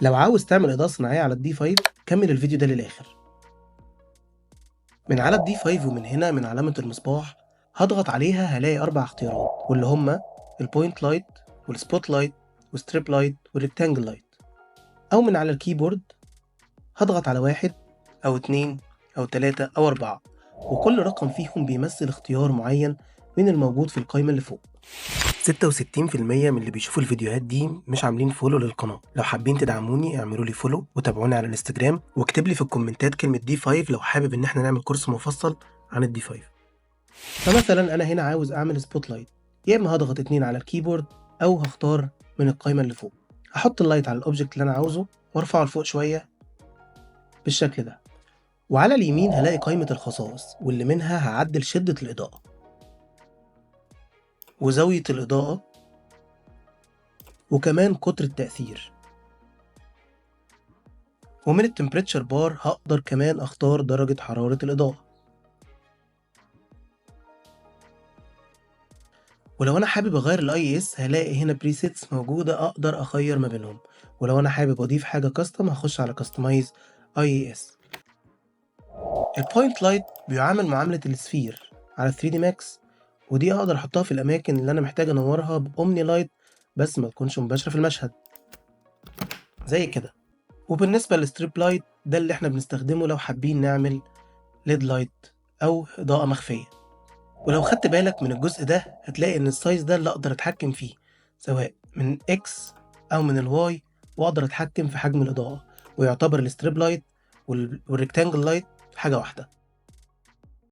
لو عاوز تعمل إضاءة صناعية على الدي 5 كمل الفيديو ده للآخر. من على الدي 5 ومن هنا من علامة المصباح هضغط عليها هلاقي 4 اختيارات، واللي هما البوينت لايت والسبوت لايت والستريب لايت والريكتانجل لايت. أو من على الكيبورد هضغط على 1 أو 2 أو 3 أو 4، وكل رقم فيهم بيمثل اختيار معين من الموجود في القائمة اللي فوق. 66% من اللي بيشوفوا الفيديوهات دي مش عاملين فولو للقناة. لو حابين تدعموني اعملوا لي فولو وتابعوني على الانستجرام، واكتب لي في الكومنتات كلمة دي 5 لو حابب ان احنا نعمل كورس مفصل عن الدي 5. فمثلا انا هنا عاوز اعمل سبوت لايت، يا اما هضغط 2 على الكيبورد او هختار من القائمة اللي فوق. هحط اللايت على الاوبجكت اللي انا عاوزه وارفعه لفوق شوية بالشكل ده، وعلى اليمين هلاقي قائمة الخصائص واللي منها هعدل شدة الإضاءة وزاوية الإضاءة وكمان قطر التأثير. ومن التمبريتشر بار هقدر كمان اختار درجة حرارة الإضاءة. ولو انا حابب اغير الاي اس هلاقي هنا بريسيتس موجودة اقدر اغير ما بينهم، ولو انا حابب اضيف حاجة كاستم هخش على كاستمايز اي اس. البوينت لايت بيعامل معاملة السفير على 3 دي ماكس، ودي اقدر احطها في الاماكن اللي انا محتاج انورها باومني لايت بس ما تكونش مباشرة في المشهد زي كده. وبالنسبة للستريب لايت ده اللي احنا بنستخدمه لو حابين نعمل ليد لايت او اضاءة مخفية. ولو خدت بالك من الجزء ده هتلاقي ان السايز ده اللي اقدر اتحكم فيه سواء من اكس او من الواي، واقدر اتحكم في حجم الاضاءة، ويعتبر الستريب لايت والريكتانجل لايت حاجة واحدة.